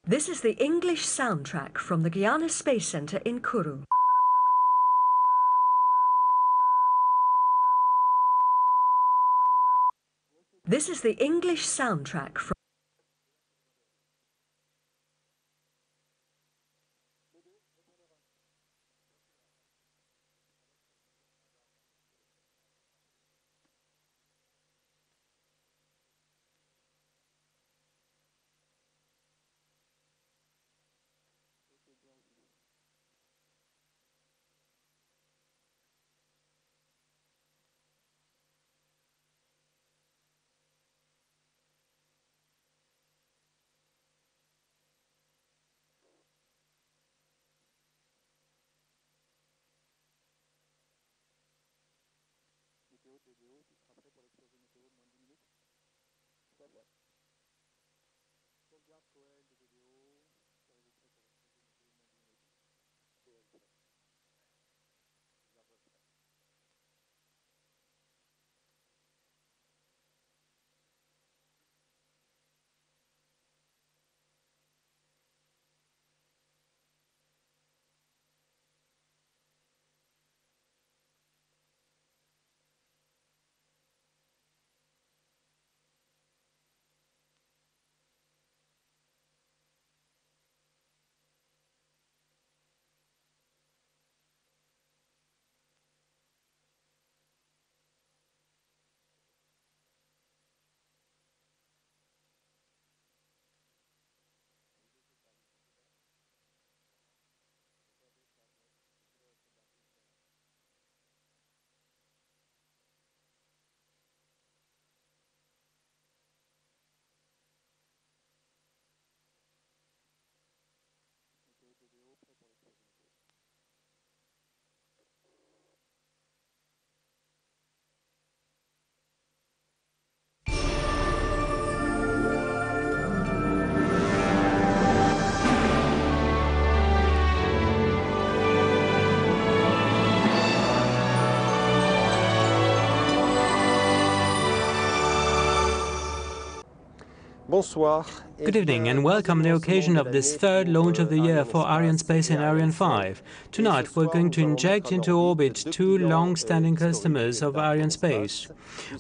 This is the English soundtrack from the Guyana Space Center in Kourou. This is the English soundtrack from Good evening and welcome on the occasion of this third launch of the year for Ariane Space and Ariane 5. Tonight we're going to inject into orbit two long-standing customers of Ariane Space.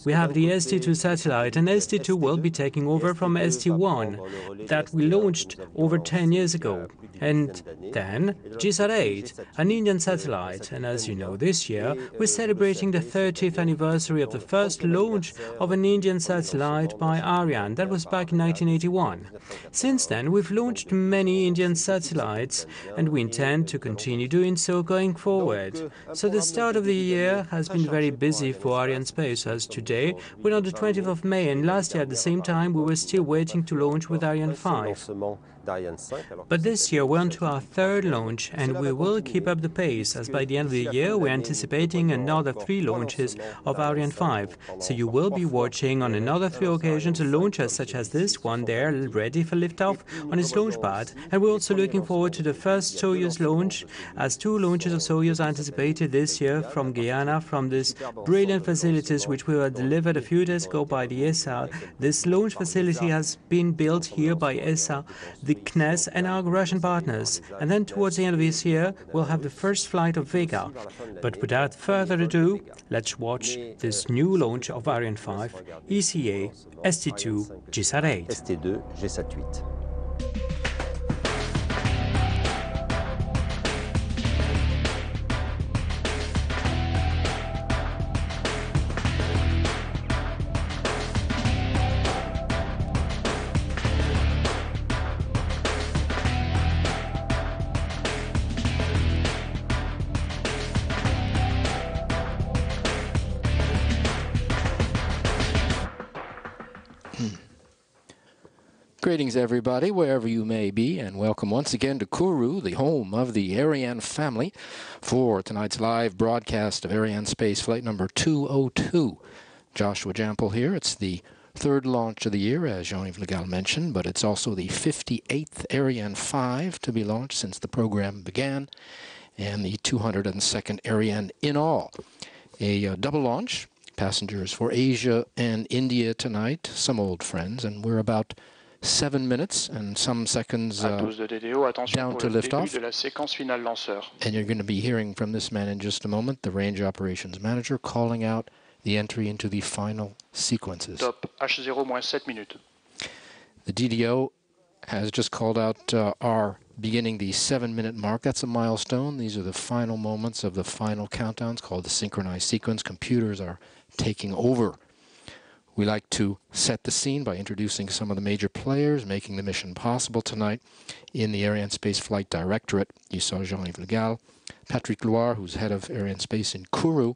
We have the ST2 satellite, and ST2 will be taking over from ST1 that we launched over 10 years ago. And then GSAT-8, an Indian satellite. And as you know, this year we're celebrating the 30th anniversary of the first launch of an Indian satellite by Ariane. That was back in 1981. Since then, we've launched many Indian satellites, and we intend to continue doing so going forward. So the start of the year has been very busy for Ariane Space, as today we're on the 20th of May, and last year at the same time we were still waiting to launch with Ariane 5. But this year we're on to our third launch, and we will keep up the pace, as by the end of the year we're anticipating another 3 launches of Ariane 5. So you will be watching on another 3 occasions launches such as this one there, ready for liftoff on its launch pad. And we're also looking forward to the first Soyuz launch, as 2 launches of Soyuz are anticipated this year from Guyana, from this brilliant facilities which we were delivered a few days ago by the ESA. This launch facility has been built here by ESA, the CNES and our Russian partners. And then towards the end of this year, we'll have the first flight of Vega. But without further ado, let's watch this new launch of Ariane 5, ECA, ST2, GSAT-8. ST2, GSAT-8. Greetings, everybody, wherever you may be, and welcome once again to Kourou, the home of the Ariane family, for tonight's live broadcast of Ariane Space Flight number 202. Joshua Jample here. It's the third launch of the year, as Jean-Yves Le Gall mentioned, but it's also the 58th Ariane 5 to be launched since the program began, and the 202nd Ariane in all. A double launch, passengers for Asia and India tonight, some old friends, and we're about 7 minutes and some seconds down to liftoff. And you're going to be hearing from this man in just a moment, the range operations manager, calling out the entry into the final sequences. Top, H0-7 minutes. The DDO has just called out our beginning the 7-minute mark. That's a milestone. These are the final moments of the final countdowns called the synchronized sequence. Computers are taking over. We like to set the scene by introducing some of the major players making the mission possible tonight. In the Arianespace Flight Directorate, you saw Jean-Yves Le Gall, Patrick Loire, who's head of Arianespace in Kourou,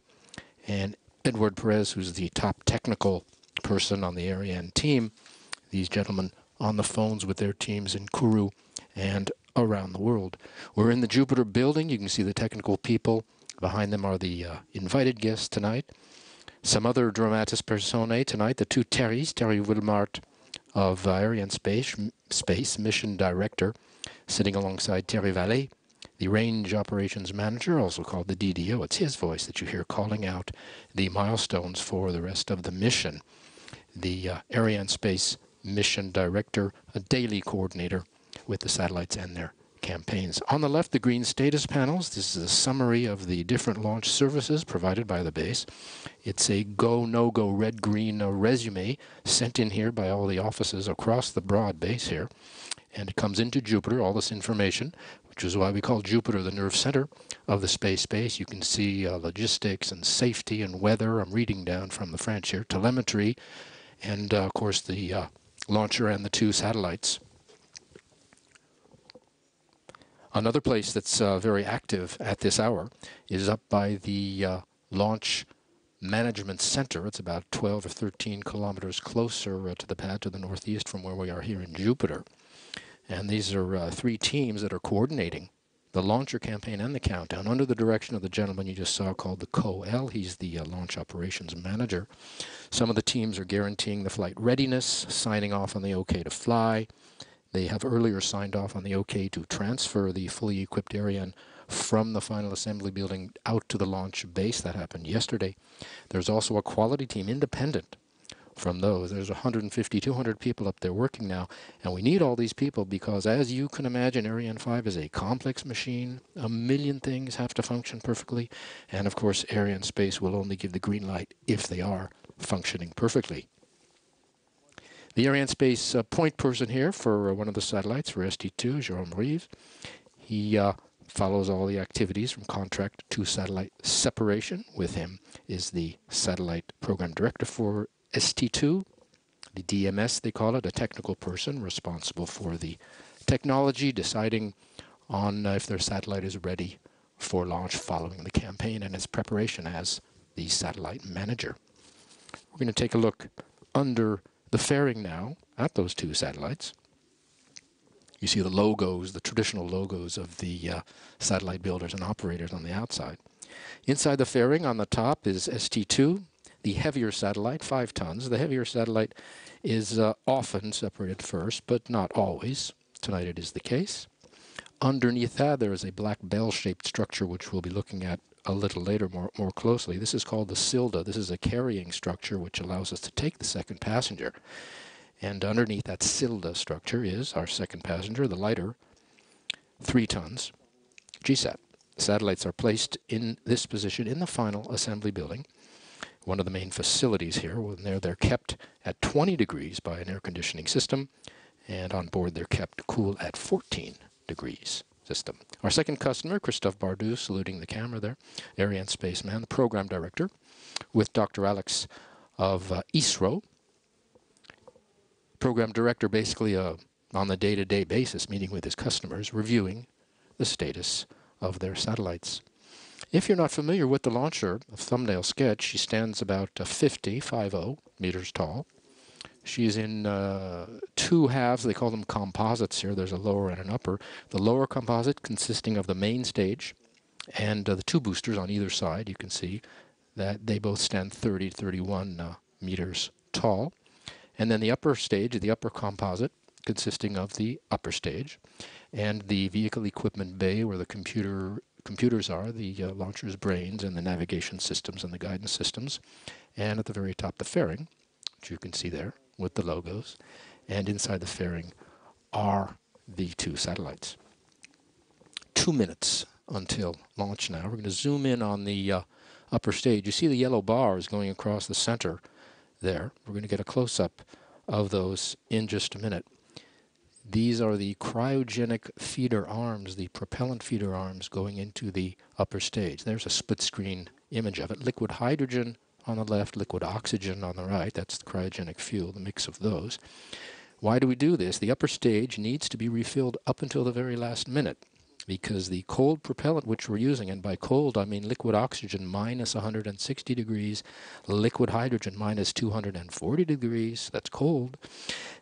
and Edward Perez, who's the top technical person on the Ariane team. These gentlemen on the phones with their teams in Kourou and around the world. We're in the Jupiter building. You can see the technical people. Behind them are the invited guests tonight. Some other dramatis personae tonight, the two Terrys, Terry Wilmart of Arianespace Mission Director, sitting alongside Terry Vallée, the Range Operations Manager, also called the DDO. It's his voice that you hear calling out the milestones for the rest of the mission. The Arianespace Mission Director, a daily coordinator with the satellites and their campaigns. On the left, the green status panels. This is a summary of the different launch services provided by the base. It's a go, no-go, red-green resume sent in here by all the offices across the broad base here. And it comes into Jupiter, all this information, which is why we call Jupiter the nerve center of the space base. You can see logistics and safety and weather. I'm reading down from the French here. Telemetry, and of course the launcher and the two satellites. Another place that's very active at this hour is up by the Launch Management Center. It's about 12 or 13 kilometers closer to the pad to the northeast from where we are here in Jupiter. And these are three teams that are coordinating the launcher campaign and the countdown under the direction of the gentleman you just saw called the Co-L. He's the launch operations manager. Some of the teams are guaranteeing the flight readiness, signing off on the OK to fly. They have earlier signed off on the OK to transfer the fully equipped Ariane from the final assembly building out to the launch base. That happened yesterday. There's also a quality team independent from those. There's 150, 200 people up there working now, and we need all these people because, as you can imagine, Ariane 5 is a complex machine. A million things have to function perfectly, and of course Arianespace will only give the green light if they are functioning perfectly. The Arianespace point person here for one of the satellites, for ST2, Jérôme Rive. He follows all the activities from contract to satellite separation. With him is the satellite program director for ST2, the DMS they call it, a technical person responsible for the technology, deciding on if their satellite is ready for launch following the campaign and its preparation as the satellite manager. We're going to take a look under the fairing now at those two satellites. You see the logos, the traditional logos of the satellite builders and operators on the outside. Inside the fairing on the top is ST2, the heavier satellite, 5 tons. The heavier satellite is often separated first, but not always. Tonight it is the case. Underneath that there is a black bell-shaped structure which we'll be looking at a little later more closely. This is called the Silda. This is a carrying structure which allows us to take the second passenger. And underneath that Silda structure is our second passenger, the lighter, 3 tons, GSAT. Satellites are placed in this position in the final assembly building, one of the main facilities here. When they're kept at 20 degrees by an air conditioning system, and on board they're kept cool at 14 degrees. System. Our second customer, Christophe Bardou, saluting the camera there, Arianespace man, the program director, with Dr. Alex of ISRO. Program director basically on the day-to-day basis, meeting with his customers, reviewing the status of their satellites. If you're not familiar with the launcher, a thumbnail sketch, she stands about 50 meters tall. She's in 2 halves. They call them composites here. There's a lower and an upper. The lower composite consisting of the main stage and the 2 boosters on either side. You can see that they both stand 30 to 31 meters tall. And then the upper stage, the upper composite, consisting of the upper stage and the vehicle equipment bay where the computers are, the launcher's brains and the navigation systems and the guidance systems. And at the very top, the fairing, which you can see there with the logos. and inside the fairing are the two satellites. 2 minutes until launch now. We're going to zoom in on the upper stage. You see the yellow bars going across the center there. We're going to get a close-up of those in just a minute. These are the cryogenic feeder arms, the propellant feeder arms going into the upper stage. There's a split-screen image of it. Liquid hydrogen on the left, liquid oxygen on the right. That's the cryogenic fuel, the mix of those. Why do we do this? The upper stage needs to be refilled up until the very last minute, because the cold propellant which we're using, and by cold I mean liquid oxygen minus 160 degrees, liquid hydrogen minus 240 degrees, that's cold,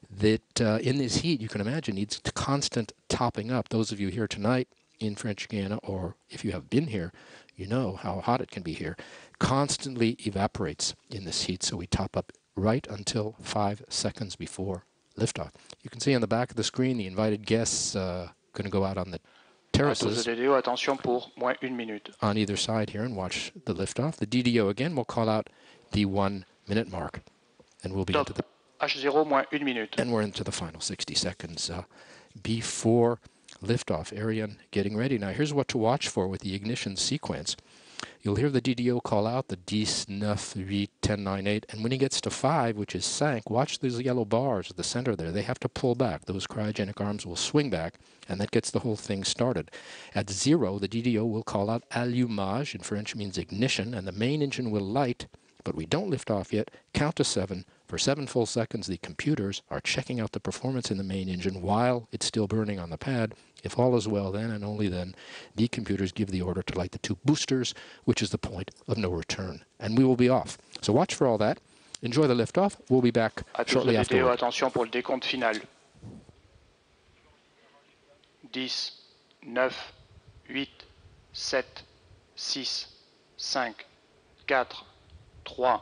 that in this heat, you can imagine, needs constant topping up. Those of you here tonight in French Guiana, or if you have been here, you know how hot it can be here, constantly evaporates in this heat, so we top up right until 5 seconds before liftoff. You can see on the back of the screen the invited guests going to go out on the terraces on either side here and watch the liftoff. The DDO again will call out the 1 minute mark, and we'll be into the and we're into the final 60 seconds before liftoff. Ariane getting ready. Now here's what to watch for with the ignition sequence. You'll hear the DDO call out the 10, 9, 8, 10, 9, 8, and when he gets to 5, which is sank, watch those yellow bars at the center there. They have to pull back. Those cryogenic arms will swing back, and that gets the whole thing started. At 0, the DDO will call out allumage, in French means ignition, and the main engine will light, but we don't lift off yet. Count to 7. For 7 full seconds, the computers are checking out the performance in the main engine while it's still burning on the pad. If all is well, then and only then, the computers give the order to light the 2 boosters, which is the point of no return. And we will be off. So watch for all that. Enjoy the liftoff. We'll be back shortly afterward. Attention pour le décompte final. 10, 9, 8, 7, 6, 5, 4,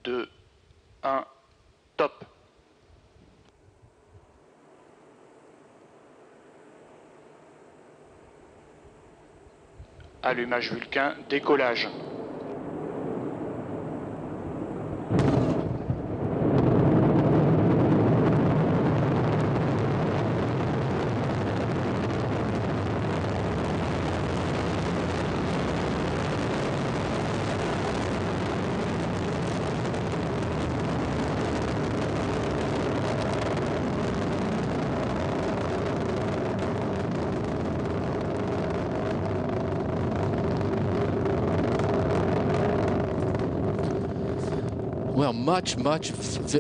3, 2, 1, top. Allumage Vulcain, décollage. Well, much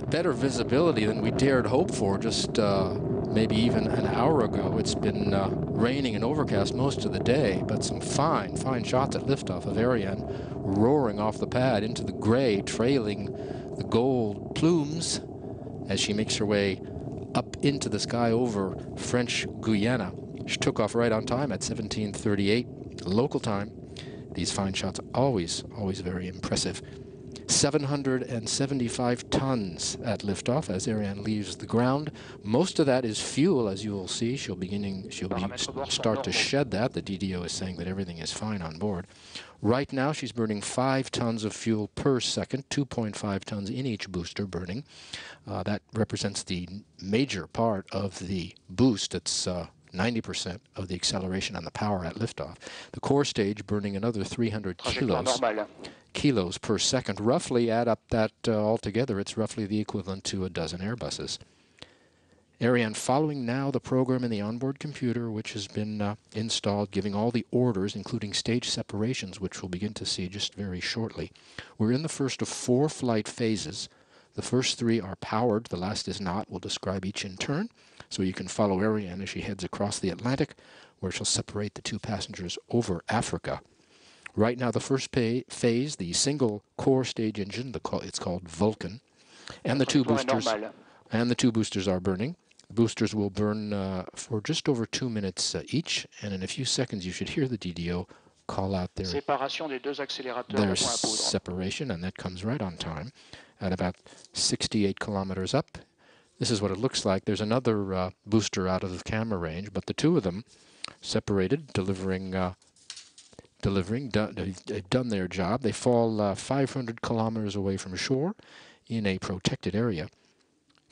better visibility than we dared hope for just maybe even an hour ago. It's been raining and overcast most of the day, but some fine shots at liftoff of Ariane roaring off the pad into the gray, trailing the gold plumes as she makes her way up into the sky over French Guiana. She took off right on time at 17:38 local time. These fine shots are always very impressive. 775 tons at liftoff as Ariane leaves the ground. Most of that is fuel, as you will see. She'll start to shed that. The DDO is saying that everything is fine on board. Right now, she's burning 5 tons of fuel per second, 2.5 tons in each booster burning. That represents the major part of the boost. It's 90% of the acceleration and the power at liftoff. The core stage burning another 300 kilos per second. Roughly add up that altogether, it's roughly the equivalent to a dozen Airbuses. Ariane following now the program in the onboard computer, which has been installed, giving all the orders, including stage separations, which we'll begin to see just very shortly. We're in the first of 4 flight phases. The first 3 are powered. The last is not. We'll describe each in turn, so you can follow Ariane as she heads across the Atlantic, where she'll separate the 2 passengers over Africa. Right now, the first phase, the single core stage engine, it's called Vulcan, and the 2 boosters are burning. The boosters will burn for just over 2 minutes each, and in a few seconds you should hear the DDO call out their separation, and that comes right on time at about 68 kilometers up. This is what it looks like. There's another booster out of the camera range, but the 2 of them separated, they've done their job. They fall 500 kilometers away from shore in a protected area.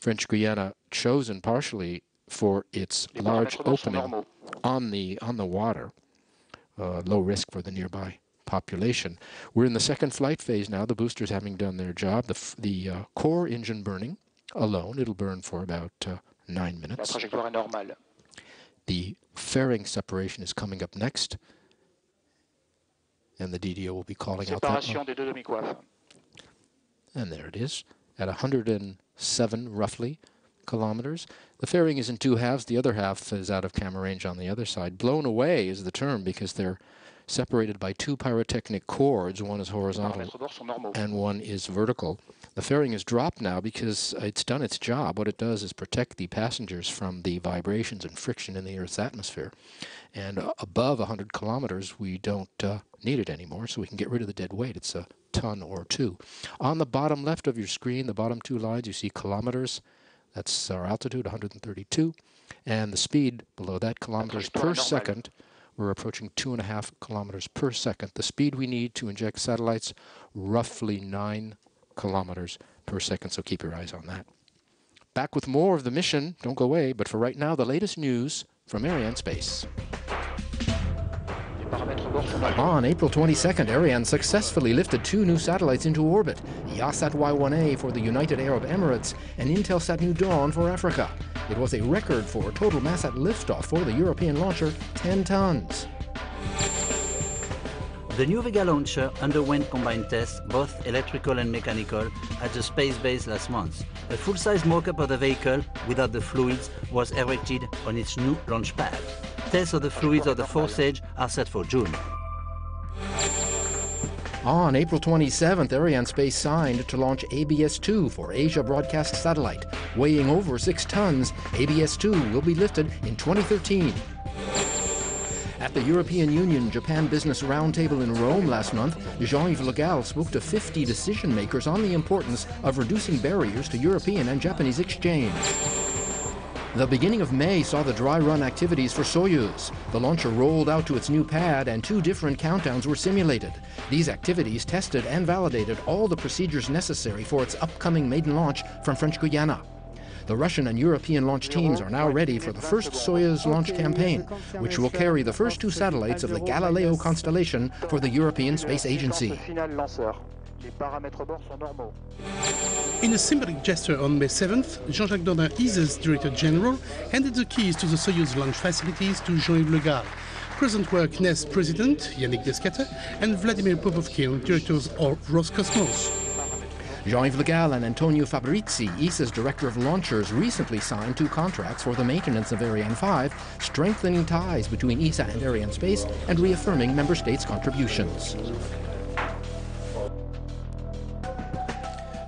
French Guiana chosen partially for its large opening on the water, low risk for the nearby population. We're in the second flight phase now, the boosters having done their job. The core engine burning alone, it'll burn for about 9 minutes. The fairing separation is coming up next, and the DDO will be calling out that one. And there it is, at 107 roughly kilometers. The fairing is in two halves. The other half is out of camera range on the other side. Blown away is the term because they're separated by two pyrotechnic cords. One is horizontal and one is vertical. The fairing is dropped now because it's done its job. What it does is protect the passengers from the vibrations and friction in the Earth's atmosphere. And above 100 kilometers, we don't need it anymore, so we can get rid of the dead weight. It's a ton or two. On the bottom left of your screen, the bottom two lines, you see kilometers. That's our altitude, 132. And the speed below that, kilometers per second. We're approaching 2.5 kilometers per second. The speed we need to inject satellites, roughly 9 kilometers per second, so keep your eyes on that. Back with more of the mission. Don't go away, but for right now, the latest news from Ariane Space. On April 22nd, Ariane successfully lifted 2 new satellites into orbit, Yasat Y1A for the United Arab Emirates and Intelsat New Dawn for Africa. It was a record for total mass at liftoff for the European launcher, 10 tons. The new Vega launcher underwent combined tests, both electrical and mechanical, at the space base last month. A full-size mock-up of the vehicle, without the fluids, was erected on its new launch pad. Tests of the fluids of the fourth stage are set for June. On April 27th, Ariane Space signed to launch ABS-2 for Asia Broadcast Satellite. Weighing over 6 tons, ABS-2 will be lifted in 2013. At the European Union-Japan Business Roundtable in Rome last month, Jean-Yves Le Gall spoke to 50 decision-makers on the importance of reducing barriers to European and Japanese exchange. The beginning of May saw the dry run activities for Soyuz. The launcher rolled out to its new pad and 2 different countdowns were simulated. These activities tested and validated all the procedures necessary for its upcoming maiden launch from French Guiana. The Russian and European launch teams are now ready for the first Soyuz launch campaign, which will carry the first 2 satellites of the Galileo constellation for the European Space Agency. In a symbolic gesture on May 7th, Jean-Jacques Dordain, ESA's Director General, handed the keys to the Soyuz launch facilities to Jean-Yves Le Gall. Present were CNES President Yannick Descater and Vladimir Popovkin, Directors of Roscosmos. Jean-Yves Le Gall and Antonio Fabrizi, ESA's Director of Launchers, recently signed 2 contracts for the maintenance of Ariane 5, strengthening ties between ESA and Ariane Space and reaffirming member states' contributions.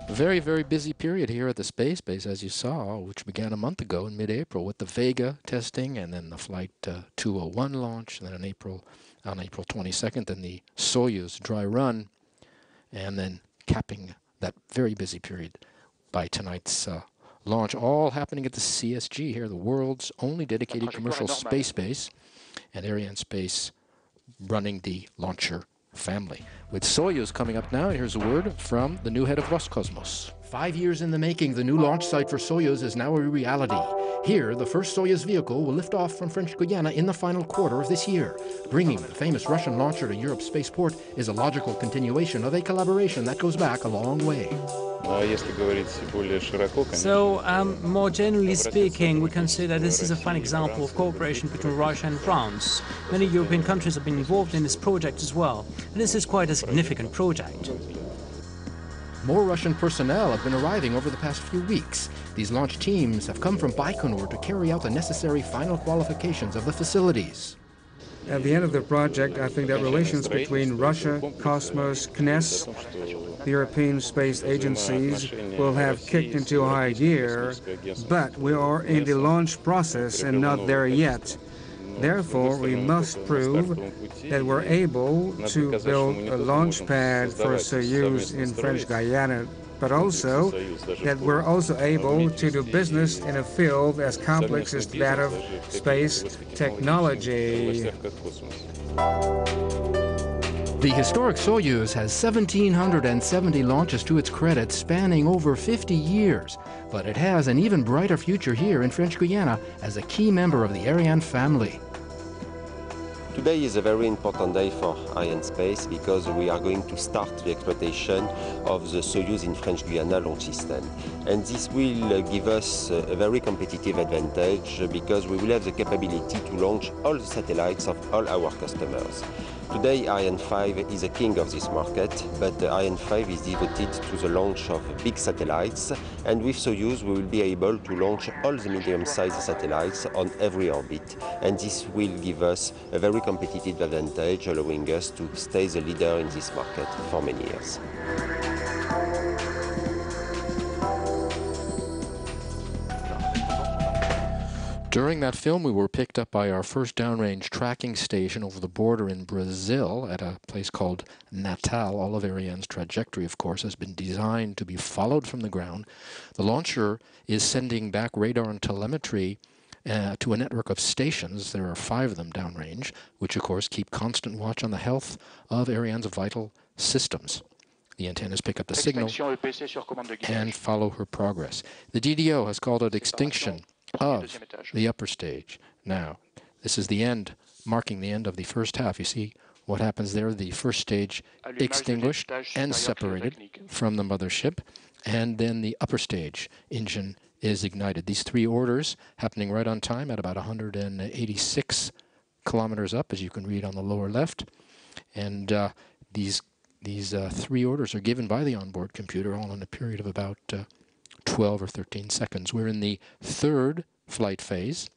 Very, very busy period here at the space base, as you saw, which began a month ago in mid-April with the Vega testing and then the Flight 201 launch, and then on April 22nd, and the Soyuz dry run, and then capping that very busy period by tonight's launch, all happening at the CSG here, the world's only dedicated commercial space base, and Ariane Space running the launcher family. With Soyuz coming up now, here's a word from the new head of Roscosmos. 5 years in the making, the new launch site for Soyuz is now a reality. Here, the first Soyuz vehicle will lift off from French Guiana in the final quarter of this year. Bringing the famous Russian launcher to Europe's spaceport is a logical continuation of a collaboration that goes back a long way. So, more generally speaking, we can say that this is a fine example of cooperation between Russia and France. Many European countries have been involved in this project as well. And this is quite a significant project. More Russian personnel have been arriving over the past few weeks. These launch teams have come from Baikonur to carry out the necessary final qualifications of the facilities. At the end of the project, I think that relations between Russia, Cosmos, CNES, the European space agencies will have kicked into high gear, but we are in the launch process and not there yet. Therefore, we must prove that we're able to build a launch pad for Soyuz in French Guiana, but also that we're also able to do business in a field as complex as that of space technology. The historic Soyuz has 1,770 launches to its credit, spanning over 50 years. But it has an even brighter future here in French Guiana as a key member of the Ariane family. Today is a very important day for Ariane Space because we are going to start the exploitation of the Soyuz in French Guiana launch system. And this will give us a very competitive advantage because we will have the capability to launch all the satellites of all our customers. Today, Ariane 5 is a king of this market, but Ariane 5 is devoted to the launch of big satellites, and with Soyuz we will be able to launch all the medium-sized satellites on every orbit, and this will give us a very competitive advantage, allowing us to stay the leader in this market for many years. During that film, we were picked up by our first downrange tracking station over the border in Brazil at a place called Natal. All of Ariane's trajectory, of course, has been designed to be followed from the ground. The launcher is sending back radar and telemetry to a network of stations. There are 5 of them downrange, which, of course, keep constant watch on the health of Ariane's vital systems. The antennas pick up the signal and follow her progress. The DDO has called it extinction of the upper stage. Now, this is the end, marking the end of the first half. You see what happens there? The first stage extinguished and separated from the mothership, and then the upper stage engine is ignited. These 3 orders happening right on time at about 186 kilometers up, as you can read on the lower left. And these 3 orders are given by the onboard computer, all in a period of about 12 or 13 seconds. We're in the 3rd flight phase.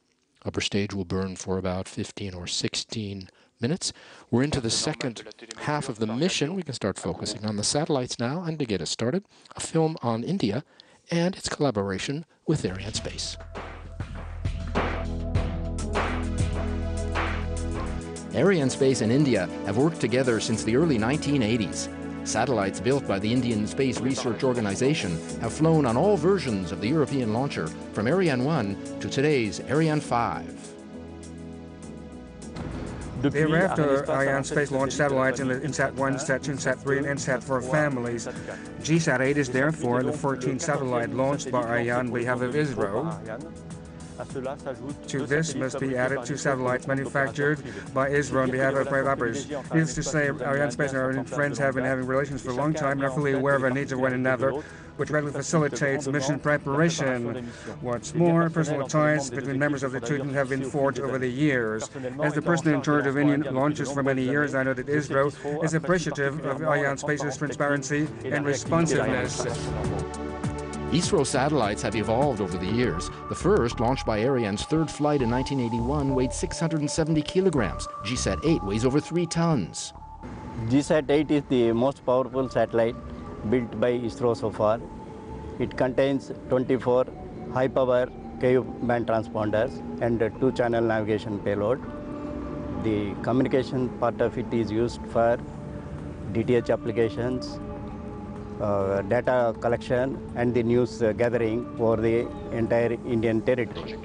Upper stage will burn for about 15 or 16 minutes. We're into the 2nd half of the mission. We can start focusing on the satellites now, and to get us started, a film on India and its collaboration with Ariane Space. Ariane Space and India have worked together since the early 1980s. Satellites built by the Indian Space Research Organization have flown on all versions of the European launcher, from Ariane 1 to today's Ariane 5. Thereafter, Ariane Space launched satellites in the INSAT 1, INSAT 2, INSAT 3, and INSAT 4 families. GSAT 8 is therefore the 14th satellite launched by Ariane we have of ISRO. To this must be added 2 satellites manufactured by ISRO on behalf of developers. Needless to say, Ariane Space and Ariane friends have been having relations for a long time and are fully aware of the needs of one another, which regularly facilitates mission preparation. What's more, personal ties between members of the two teams have been forged over the years. As the person in charge of Indian launches for many years, I know that ISRO is appreciative of Ariane Space's transparency and responsiveness. ISRO satellites have evolved over the years. The first, launched by Ariane's 3rd flight in 1981, weighed 670 kilograms. GSAT 8 weighs over 3 tons. GSAT 8 is the most powerful satellite built by ISRO so far. It contains 24 high-power Ku-band transponders and a 2-channel navigation payload. The communication part of it is used for DTH applications, data collection and the news gathering over the entire Indian territory.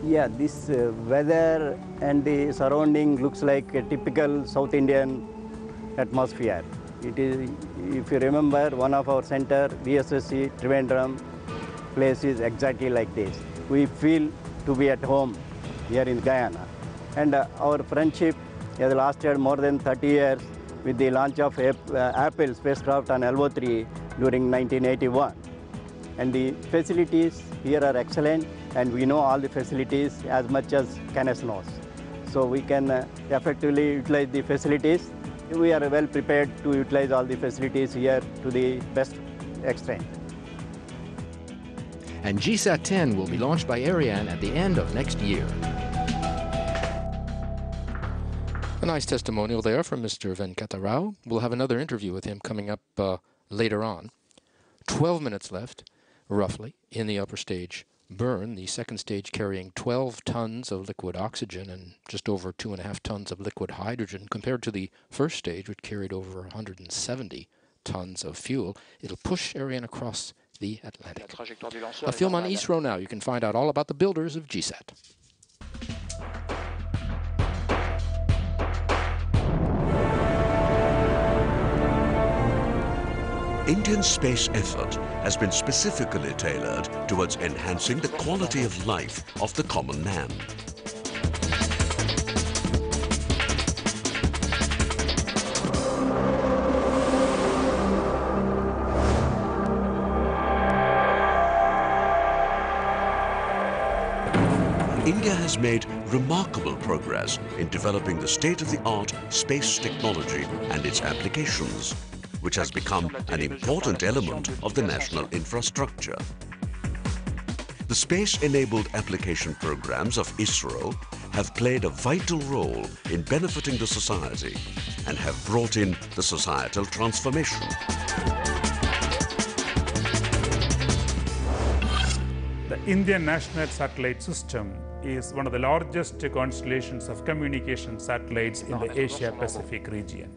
Yeah, this weather and the surrounding looks like a typical South Indian atmosphere. It is, if you remember, one of our center, VSSC, Trivandrum, place is exactly like this. We feel to be at home here in Guyana. And our friendship has lasted more than 30 years with the launch of Apple spacecraft on LO3 during 1981. And the facilities here are excellent, and we know all the facilities as much as Canis knows. So we can effectively utilize the facilities. We are well prepared to utilize all the facilities here to the best extent. And GSAT 10 will be launched by Ariane at the end of next year. A nice testimonial there from Mr. Venkata Rao. We'll have another interview with him coming up later on. 12 minutes left, roughly, in the upper stage burn, the 2nd stage carrying 12 tons of liquid oxygen and just over 2.5 tons of liquid hydrogen, compared to the 1st stage, which carried over 170 tons of fuel. It'll push Ariane across the Atlantic. A film on ISRO now. You can find out all about the builders of GSAT. Indian space effort has been specifically tailored towards enhancing the quality of life of the common man. India has made remarkable progress in developing the state-of-the-art space technology and its applications, which has become an important element of the national infrastructure. The space-enabled application programs of ISRO have played a vital role in benefiting the society and have brought in the societal transformation. The Indian National Satellite System is one of the largest constellations of communication satellites in the Asia-Pacific region.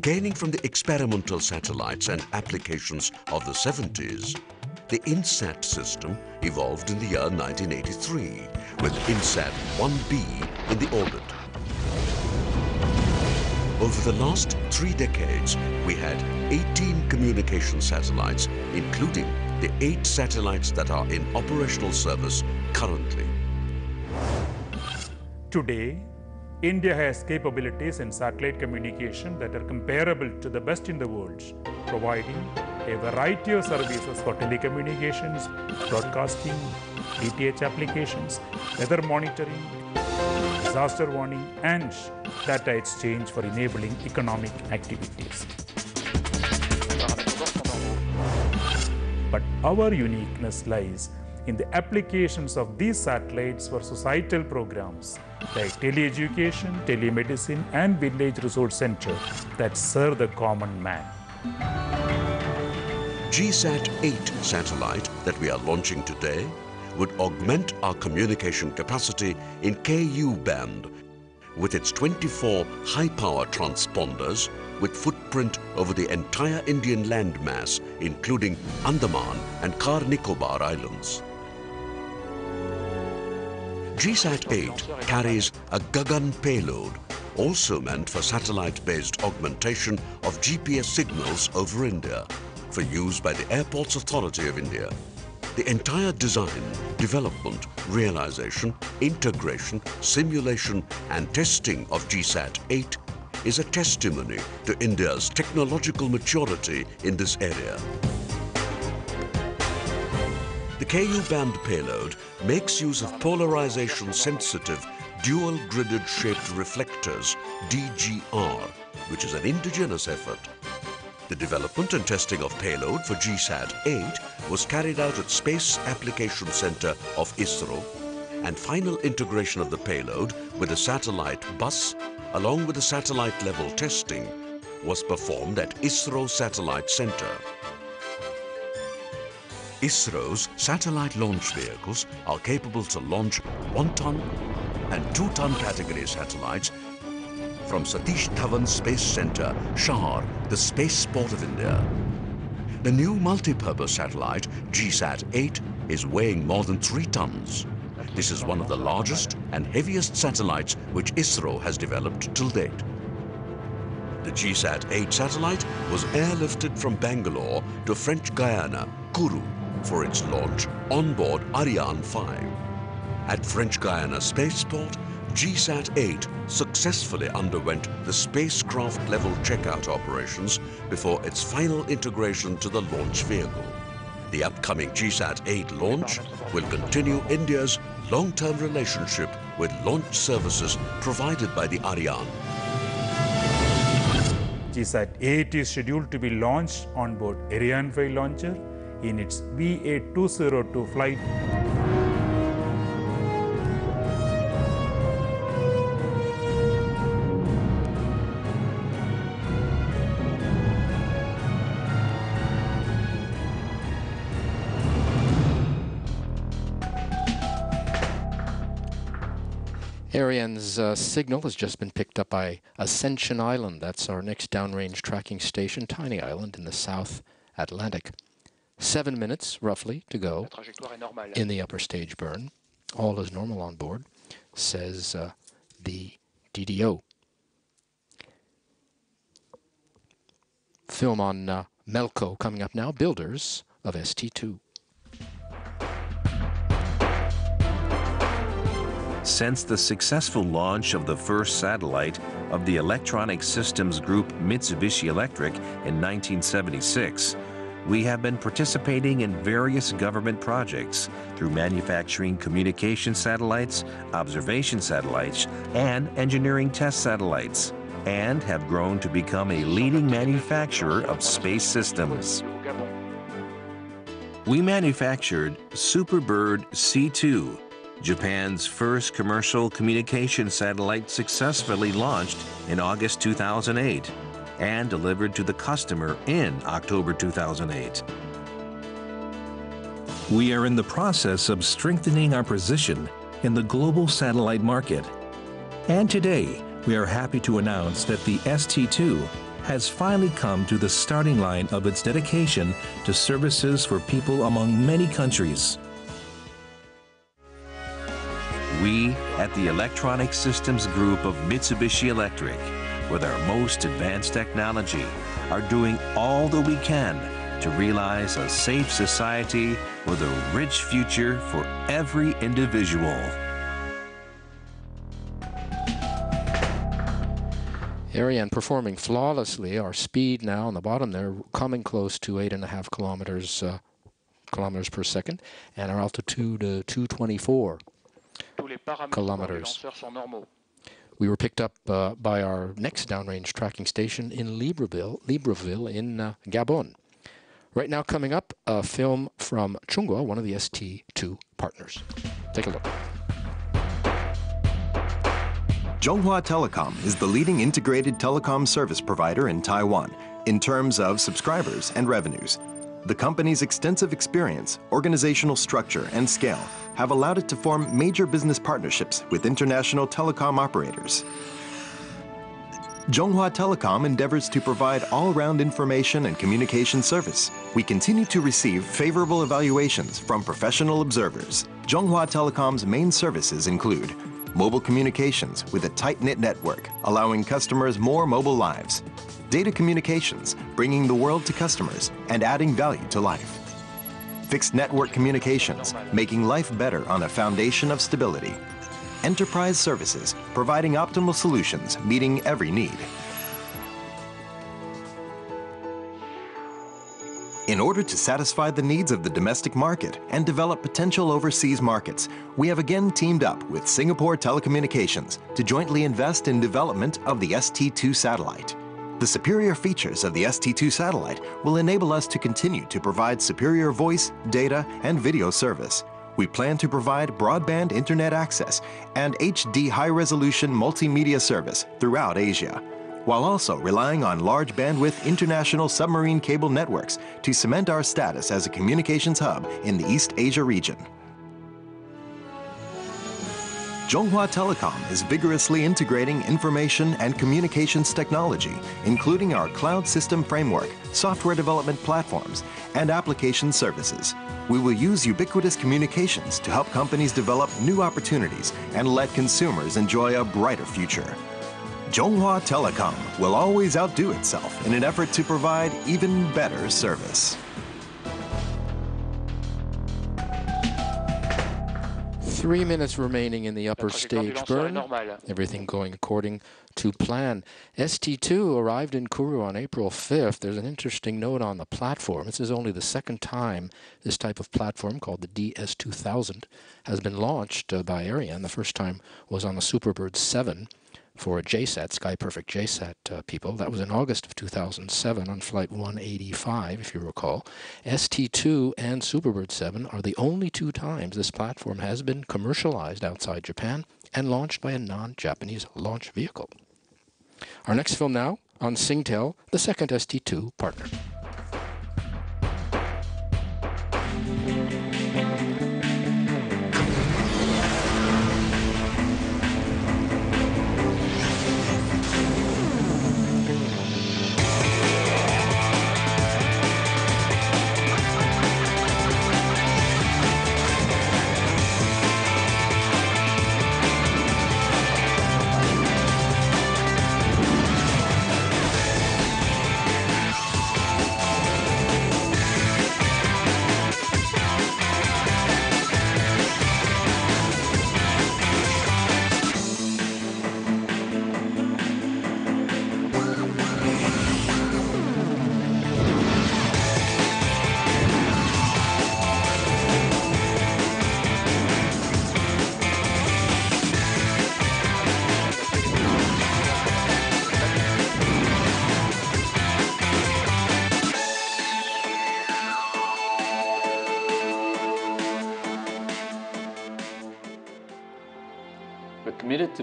Gaining from the experimental satellites and applications of the 70s, the INSAT system evolved in the year 1983 with INSAT 1B in the orbit. Over the last 3 decades, we had 18 communication satellites, including the 8 satellites that are in operational service currently. Today, India has capabilities in satellite communication that are comparable to the best in the world, providing a variety of services for telecommunications, broadcasting, DTH applications, weather monitoring, disaster warning, and data exchange for enabling economic activities. But our uniqueness lies in the applications of these satellites for societal programs like teleeducation, telemedicine, and village resource center that serve the common man. GSAT-8 satellite that we are launching today would augment our communication capacity in Ku band with its 24 high-power transponders with footprint over the entire Indian landmass, including Andaman and Car Nicobar Islands. GSAT-8 carries a Gagan payload, also meant for satellite-based augmentation of GPS signals over India, for use by the Airports Authority of India. The entire design, development, realization, integration, simulation and testing of GSAT-8 is a testimony to India's technological maturity in this area. The Ku-band payload makes use of polarization-sensitive dual-gridded shaped reflectors, DGR, which is an indigenous effort. The development and testing of payload for GSAT-8 was carried out at Space Application Center of ISRO, and final integration of the payload with the satellite bus, along with the satellite-level testing, was performed at ISRO Satellite Center. ISRO's satellite launch vehicles are capable to launch 1-ton and 2-ton category satellites from Satish Dhawan Space Center, Shahar, the spaceport of India. The new multi-purpose satellite, GSAT-8, is weighing more than 3 tons. This is one of the largest and heaviest satellites which ISRO has developed till date. The GSAT-8 satellite was airlifted from Bangalore to French Guiana, Kourou, for its launch on board Ariane 5. At French Guiana Spaceport, GSAT-8 successfully underwent the spacecraft-level checkout operations before its final integration to the launch vehicle. The upcoming GSAT-8 launch will continue India's long-term relationship with launch services provided by the Ariane. GSAT-8 is scheduled to be launched on board Ariane 5 launcher in its VA202 flight. Ariane's signal has just been picked up by Ascension Island. That's our next downrange tracking station, tiny island in the South Atlantic. 7 minutes, roughly, to go in the upper stage burn. All is normal on board, says the DDO. Film on Melco coming up now, builders of ST2. Since the successful launch of the first satellite of the Electronic Systems Group Mitsubishi Electric in 1976, we have been participating in various government projects through manufacturing communication satellites, observation satellites, and engineering test satellites, and have grown to become a leading manufacturer of space systems. We manufactured Superbird C2, Japan's first commercial communication satellite, successfully launched in August 2008 and delivered to the customer in October 2008. We are in the process of strengthening our position in the global satellite market. And today, we are happy to announce that the ST2 has finally come to the starting line of its dedication to services for people among many countries. We at the Electronic Systems Group of Mitsubishi Electric, with our most advanced technology, are doing all that we can to realize a safe society with a rich future for every individual. Ariane performing flawlessly. Our speed now on the bottom there coming close to 8.5 kilometers per second, and our altitude 224 kilometers. We were picked up by our next downrange tracking station in Libreville in Gabon. Right now coming up, a film from Chunghwa, one of the ST2 partners. Take a look. Chunghwa Telecom is the leading integrated telecom service provider in Taiwan in terms of subscribers and revenues. The company's extensive experience, organizational structure, and scale have allowed it to form major business partnerships with international telecom operators. Chunghwa Telecom endeavors to provide all-round information and communication service. We continue to receive favorable evaluations from professional observers. Chunghwa Telecom's main services include mobile communications with a tight-knit network, allowing customers more mobile lives. Data communications, bringing the world to customers and adding value to life. Fixed network communications, making life better on a foundation of stability. Enterprise services, providing optimal solutions, meeting every need. In order to satisfy the needs of the domestic market and develop potential overseas markets, we have again teamed up with Singapore Telecommunications to jointly invest in development of the ST2 satellite. The superior features of the ST2 satellite will enable us to continue to provide superior voice, data, and video service. We plan to provide broadband internet access and HD high-resolution multimedia service throughout Asia, while also relying on large bandwidth international submarine cable networks to cement our status as a communications hub in the East Asia region. Chunghwa Telecom is vigorously integrating information and communications technology, including our cloud system framework, software development platforms, and application services. We will use ubiquitous communications to help companies develop new opportunities and let consumers enjoy a brighter future. Chunghwa Telecom will always outdo itself in an effort to provide even better service. 3 minutes remaining in the upper stage burn. Everything going according to plan. ST2 arrived in Kourou on April 5th. There's an interesting note on the platform. This is only the second time this type of platform, called the DS2000, has been launched by Ariane. The first time was on the Superbird 7 for a JSAT, Sky Perfect JSAT people. That was in August of 2007 on Flight 185, if you recall. ST2 and Superbird 7 are the only two times this platform has been commercialized outside Japan and launched by a non-Japanese launch vehicle. Our next film now on Singtel, the second ST2 partner.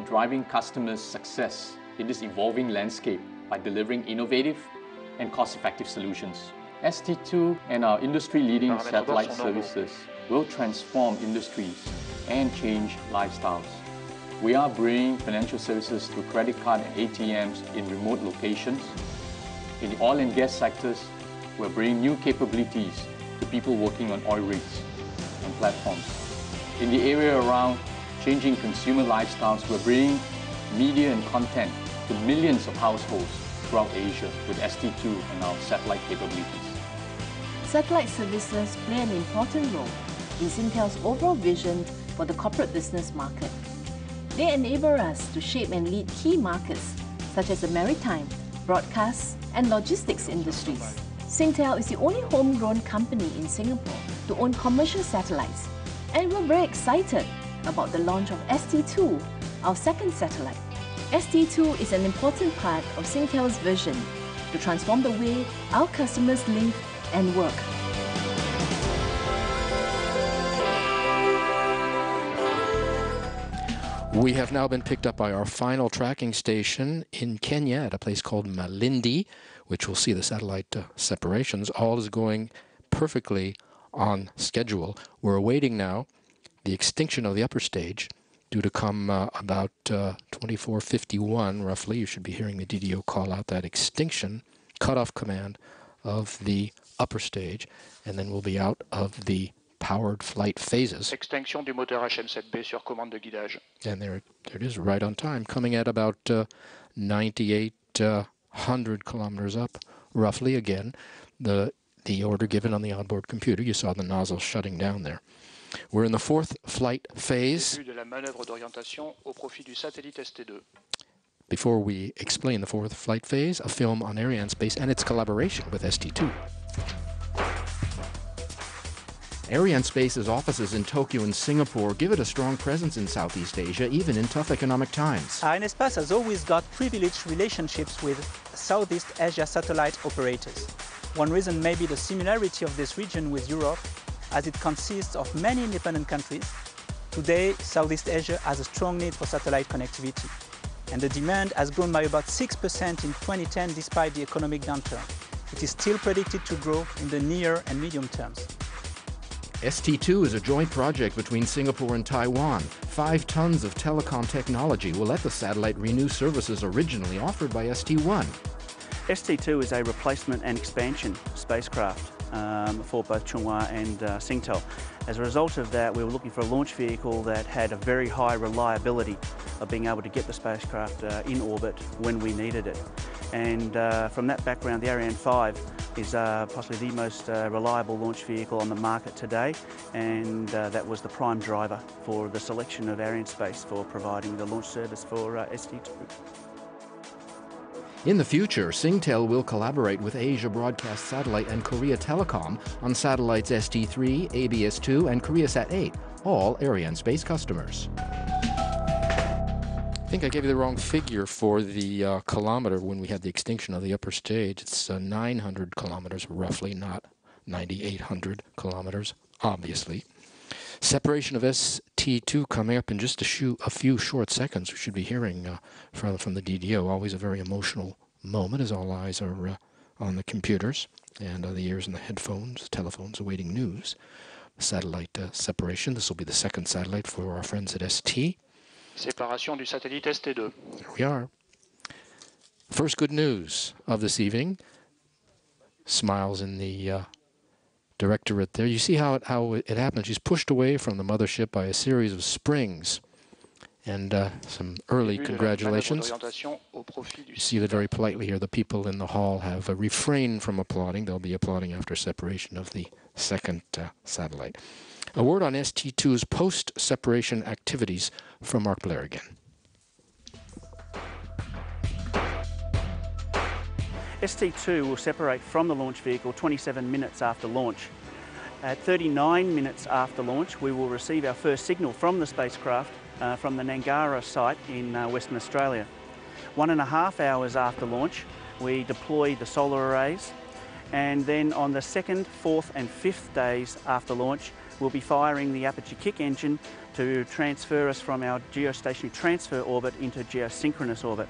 driving customers' success in this evolving landscape by delivering innovative and cost-effective solutions. ST2 and our industry-leading satellite services will transform industries and change lifestyles. We are bringing financial services to credit card and ATMs in remote locations. In the oil and gas sectors, we're bringing new capabilities to people working on oil rigs and platforms. In the area around changing consumer lifestyles, we're bringing media and content to millions of households throughout Asia with ST2 and our satellite capabilities. Satellite services play an important role in Singtel's overall vision for the corporate business market. They enable us to shape and lead key markets such as the maritime, broadcast, and logistics industries. Singtel is the only homegrown company in Singapore to own commercial satellites, and we're very excited about the launch of ST2, our second satellite. ST2 is an important part of Singtel's vision to transform the way our customers live and work. We have now been picked up by our final tracking station in Kenya at a place called Malindi, which will see the satellite separations. All is going perfectly on schedule. We're awaiting now the extinction of the upper stage, due to come about 24:51 roughly. You should be hearing the DDO call out that extinction, cutoff command of the upper stage, and then we'll be out of the powered flight phases. Extinction du moteur HM7B sur commande de guidage. And there it is, right on time, coming at about 9,800 kilometers up, roughly. Again, the order given on the onboard computer. You saw the nozzle shutting down there. We're in the fourth flight phase. De la manœuvre d'orientation au profit du satellite ST2. Before we explain the fourth flight phase, a film on Ariane Space and its collaboration with ST2. Ariane Space's offices in Tokyo and Singapore give it a strong presence in Southeast Asia, even in tough economic times. Ariane Space has always got privileged relationships with Southeast Asia satellite operators. One reason may be the similarity of this region with Europe, as it consists of many independent countries. Today, Southeast Asia has a strong need for satellite connectivity, and the demand has grown by about 6% in 2010 despite the economic downturn. It is still predicted to grow in the near and medium terms. ST2 is a joint project between Singapore and Taiwan. 5 tons of telecom technology will let the satellite renew services originally offered by ST1. ST2 is a replacement and expansion spacecraft for both Chunghwa and Singtel. As a result of that, we were looking for a launch vehicle that had a very high reliability of being able to get the spacecraft in orbit when we needed it. And from that background, the Ariane 5 is possibly the most reliable launch vehicle on the market today, and that was the prime driver for the selection of Ariane Space for providing the launch service for ST2. In the future, Singtel will collaborate with Asia Broadcast Satellite and Korea Telecom on satellites ST3, ABS2, and KoreaSat-8, all Ariane Space customers. I think I gave you the wrong figure for the kilometer when we had the extinction of the upper stage. It's 900 kilometers roughly, not 9,800 kilometers, obviously. Separation of ST2 coming up in just a few short seconds. We should be hearing from the DDO. Always a very emotional moment as all eyes are on the computers and the ears and the headphones, telephones awaiting news. Satellite separation. This will be the second satellite for our friends at ST. Séparation du satellite ST2. There we are. First good news of this evening. Smiles in the directorate there. You see how it happened. She's pushed away from the mothership by a series of springs. And some early congratulations. You see that very politely here. The people in the hall have refrained from applauding. They'll be applauding after separation of the second satellite. A word on ST2's post-separation activities from Mark Blair again. ST2 will separate from the launch vehicle 27 minutes after launch. At 39 minutes after launch, we will receive our first signal from the spacecraft from the Nangara site in Western Australia. 1.5 hours after launch, we deploy the solar arrays, and then on the 2nd, 4th and 5th days after launch, we'll be firing the aperture kick engine to transfer us from our geostationary transfer orbit into geosynchronous orbit.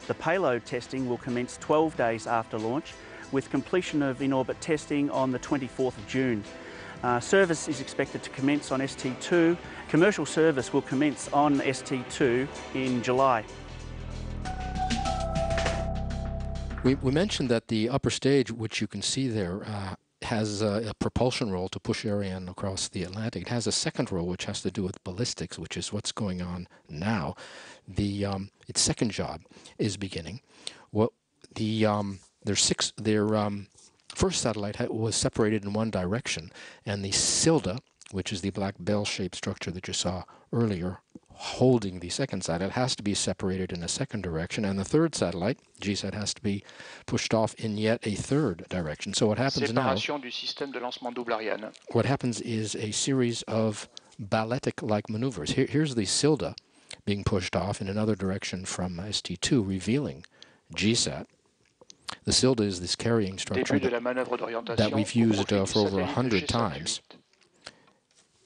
The payload testing will commence 12 days after launch, with completion of in-orbit testing on the 24th of June. Service is expected to commence on ST2. Commercial service will commence on ST2 in July. We mentioned that the upper stage, which you can see there, has a propulsion role to push Ariane across the Atlantic. It has a second role, which has to do with ballistics, which is what's going on now. Its second job is beginning. Their first satellite was separated in one direction, and the Silda, which is the black bell-shaped structure that you saw earlier, holding the second satellite, has to be separated in a second direction, and the third satellite, GSAT, has to be pushed off in yet a third direction. So what happens now? Du système de lancement double Ariane. What happens is a series of balletic-like maneuvers. Here's the Silda being pushed off in another direction from ST2, revealing GSAT. The Silda is this carrying structure that we've used for over 100 times.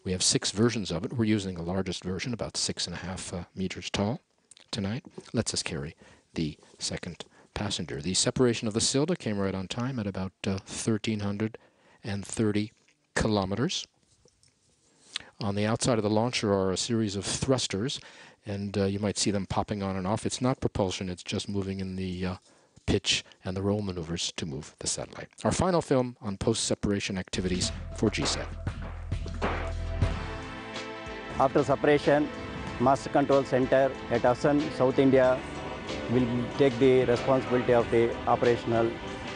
We have 6 versions of it. We're using the largest version, about 6.5 meters tall tonight. Lets us carry the second passenger. The separation of the Silda came right on time at about 1,330 kilometers. On the outside of the launcher are a series of thrusters, and you might see them popping on and off. It's not propulsion, it's just moving in the pitch and the roll maneuvers to move the satellite. Our final film on post-separation activities for GSAT. After separation, Master Control Center at Asan, South India will take the responsibility of the operational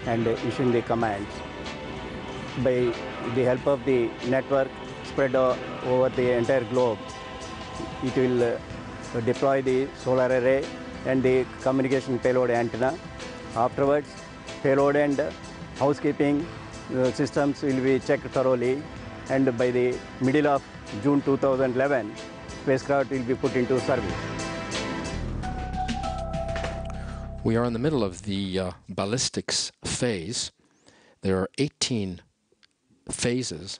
and issuing the commands. By the help of the network spread over the entire globe, it will deploy the solar array and the communication payload antenna. Afterwards, payload and housekeeping systems will be checked thoroughly, and by the middle of June 2011, spacecraft will be put into service. We are in the middle of the ballistics phase. There are 18 phases,